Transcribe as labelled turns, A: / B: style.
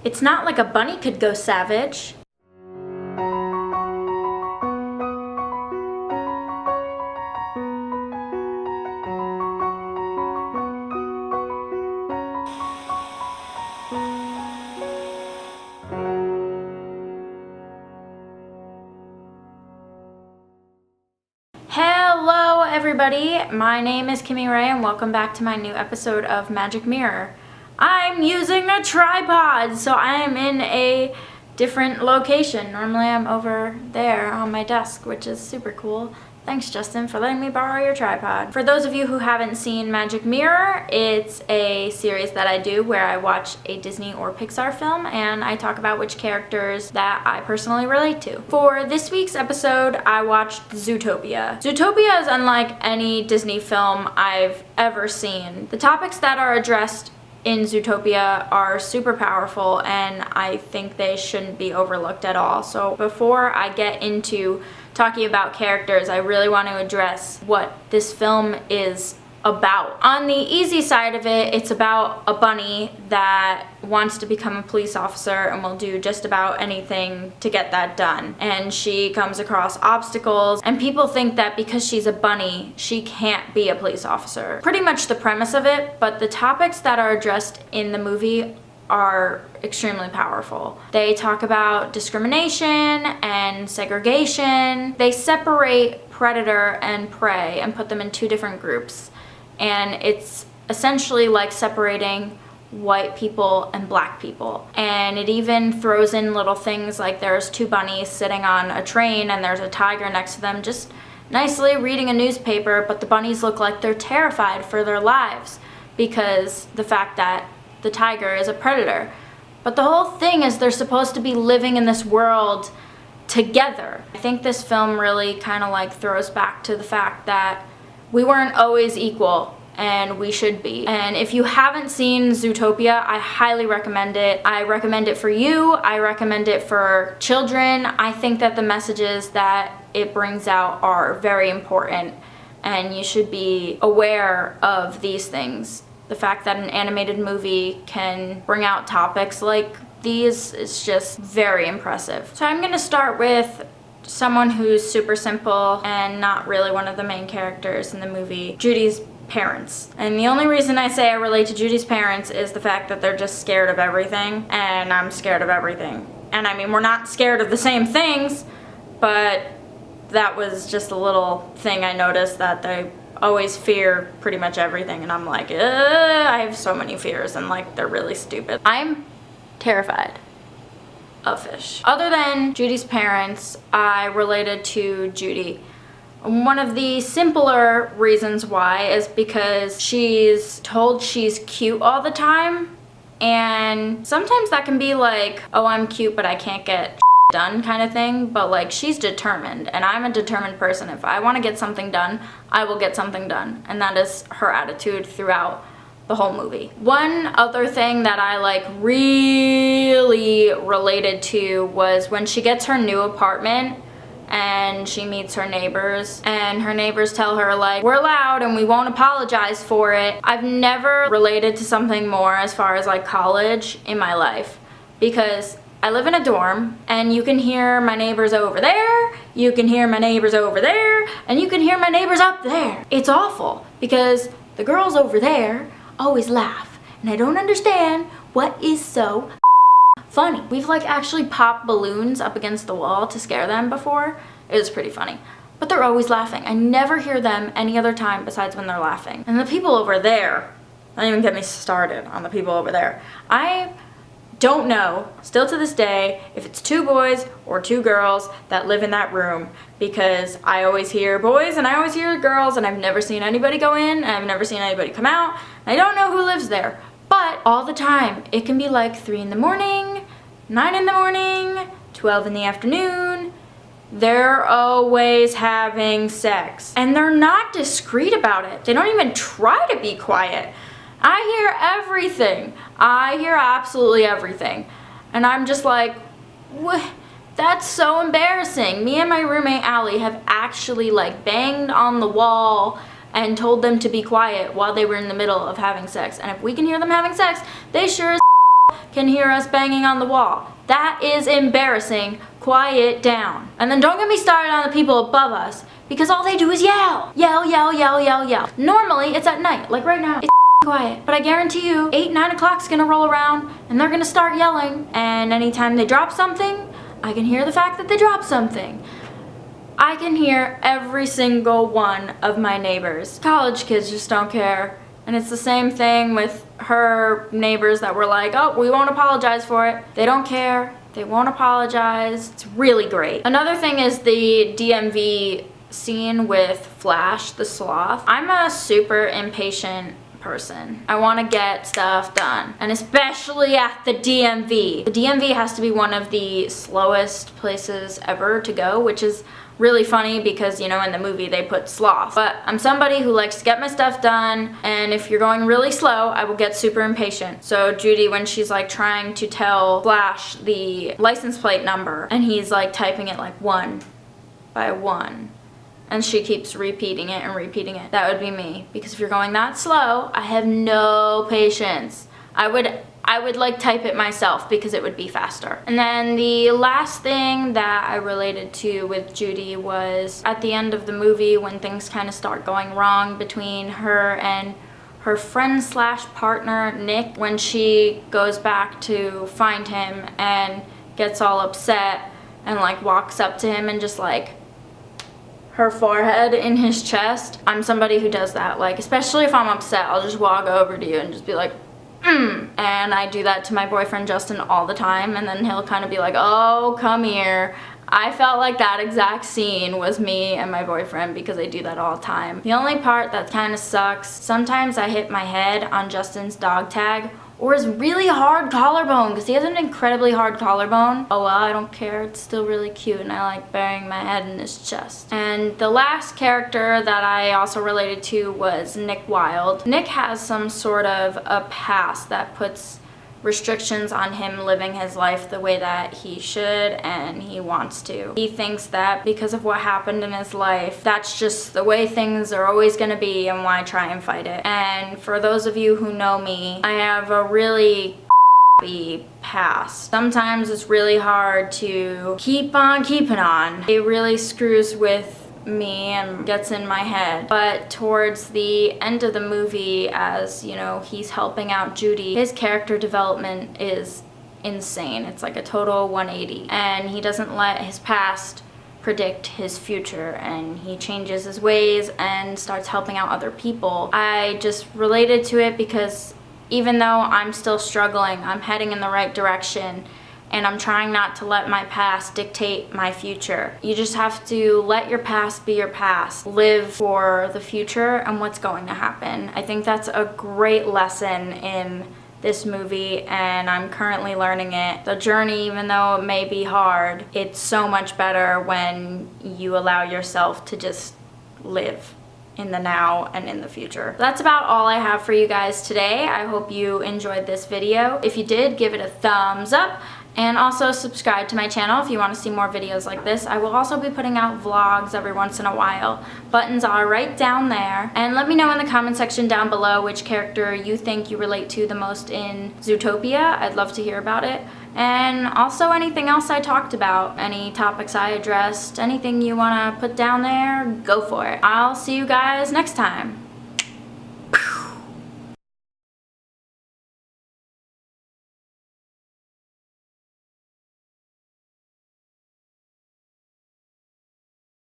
A: It's not like a bunny could go savage. Hello everybody, my name is Kimmi and welcome back to my new episode of Magic Mirror. I'm using a tripod, so I am in a different location. Normally I'm over there on my desk, which is super cool. Thanks Justin for letting me borrow your tripod. For those of you who haven't seen Magic Mirror, it's a series that I do where I watch a Disney or Pixar film and I talk about which characters that I personally relate to. For this week's episode, I watched Zootopia. Zootopia is unlike any Disney film I've ever seen. The topics that are addressed in Zootopia are super powerful and I think they shouldn't be overlooked at all. So before I get into talking about characters, I really want to address what this film is about. On the easy side of it, it's about a bunny that wants to become a police officer and will do just about anything to get that done. And she comes across obstacles, and people think that because she's a bunny, she can't be a police officer. Pretty much the premise of it, but the topics that are addressed in the movie are extremely powerful. They talk about discrimination and segregation. They separate predator and prey and put them in two different groups. And it's essentially like separating white people and black people. And it even throws in little things like there's two bunnies sitting on a train and there's a tiger next to them just nicely reading a newspaper, but the bunnies look like they're terrified for their lives because the fact that the tiger is a predator. But the whole thing is they're supposed to be living in this world together. I think this film really kind of like throws back to the fact that we weren't always equal and we should be. And if you haven't seen Zootopia, I highly recommend it. I recommend it for you. I recommend it for children. I think that the messages that it brings out are very important and you should be aware of these things. The fact that an animated movie can bring out topics like these is just very impressive. So I'm gonna start with someone who's super simple and not really one of the main characters in the movie, Judys Parents. And the only reason I say I relate to Judys Parents is the fact that they're just scared of everything, and I'm scared of everything. And I mean, we're not scared of the same things, but that was just a little thing I noticed, that they always fear pretty much everything, and I'm like, I have so many fears, and like, they're really stupid. I'm terrified of fish. Other than Judys Parents, I related to Judy. One of the simpler reasons why is because she's told she's cute all the time, and sometimes that can be like, oh, I'm cute but I can't get done kind of thing, but like, she's determined and I'm a determined person. If I want to get something done, I will get something done, and that is her attitude throughout the whole movie. One other thing that I like really related to was when she gets her new apartment and she meets her neighbors, and her neighbors tell her like, we're loud and we won't apologize for it. I've never related to something more as far as like college in my life, because I live in a dorm and you can hear my neighbors over there, you can hear my neighbors over there, and you can hear my neighbors up there. It's awful because the girls over there always laugh and I don't understand what is so funny. We've like actually popped balloons up against the wall to scare them before. It was pretty funny. But they're always laughing. I never hear them any other time besides when they're laughing. And the people over there, don't even get me started on the people over there. I don't know, still to this day, if it's two boys or two girls that live in that room, because I always hear boys and I always hear girls, and I've never seen anybody go in and I've never seen anybody come out. I don't know who lives there, but all the time it can be like 3 in the morning, 9 in the morning, 12 in the afternoon. They're always having sex and they're not discreet about it. They don't even try to be quiet. I hear everything. I hear absolutely everything. And I'm just like, what? That's so embarrassing. Me and my roommate Allie have actually like banged on the wall and told them to be quiet while they were in the middle of having sex. And if we can hear them having sex, they sure as can hear us banging on the wall. That is embarrassing. Quiet down. And then don't get me started on the people above us, because all they do is yell. Yell, yell, yell, yell, yell. Normally, it's at night. Like right now, it's quiet. But I guarantee you, 8, 9 o'clock's gonna roll around, and they're gonna start yelling. And anytime they drop something, I can hear the fact that they dropped something. I can hear every single one of my neighbors. College kids just don't care. And it's the same thing with her neighbors that were like, oh, we won't apologize for it. They don't care. They won't apologize. It's really great. Another thing is the DMV scene with Flash the sloth. I'm a super impatient person. I want to get stuff done, and especially at the DMV. The DMV has to be one of the slowest places ever to go, which is really funny because, you know, in the movie they put sloth. But I'm somebody who likes to get my stuff done, and if you're going really slow, I will get super impatient. So Judy, when she's like trying to tell Flash the license plate number, and he's like typing it like 1 by 1, and she keeps repeating it and repeating it, that would be me. Because if you're going that slow, I have no patience. I would like type it myself because it would be faster. And then the last thing that I related to with Judy was at the end of the movie when things kind of start going wrong between her and her friend slash partner, Nick, when she goes back to find him and gets all upset and like walks up to him and just like her forehead in his chest. I'm somebody who does that. Like, especially if I'm upset, I'll just walk over to you and just be like, and I do that to my boyfriend Justin all the time, and then he'll kind of be like, oh, come here. I felt like that exact scene was me and my boyfriend because I do that all the time. The only part that kind of sucks, sometimes I hit my head on Justin's dog tag or his really hard collarbone, because he has an incredibly hard collarbone. Oh well, I don't care, it's still really cute and I like burying my head in his chest. And the last character that I also related to was Nick Wilde. Nick has some sort of a past that puts restrictions on him living his life the way that he should and he wants to. He thinks that because of what happened in his life, that's just the way things are always gonna be, and why try and fight it? And for those of you who know me, I have a really past. Sometimes it's really hard to keep on keeping on. It really screws with me and gets in my head. But towards the end of the movie, as you know, he's helping out Judy, his character development is insane. It's like a total 180, and he doesn't let his past predict his future, and he changes his ways and starts helping out other people. I just related to it because even though I'm still struggling, I'm heading in the right direction, and I'm trying not to let my past dictate my future. You just have to let your past be your past. Live for the future and what's going to happen. I think that's a great lesson in this movie, and I'm currently learning it. The journey, even though it may be hard, it's so much better when you allow yourself to just live in the now and in the future. That's about all I have for you guys today. I hope you enjoyed this video. If you did, give it a thumbs up. And also subscribe to my channel if you want to see more videos like this. I will also be putting out vlogs every once in a while. Buttons are right down there. And let me know in the comment section down below which character you think you relate to the most in Zootopia. I'd love to hear about it. And also anything else I talked about, any topics I addressed, anything you want to put down there, go for it. I'll see you guys next time.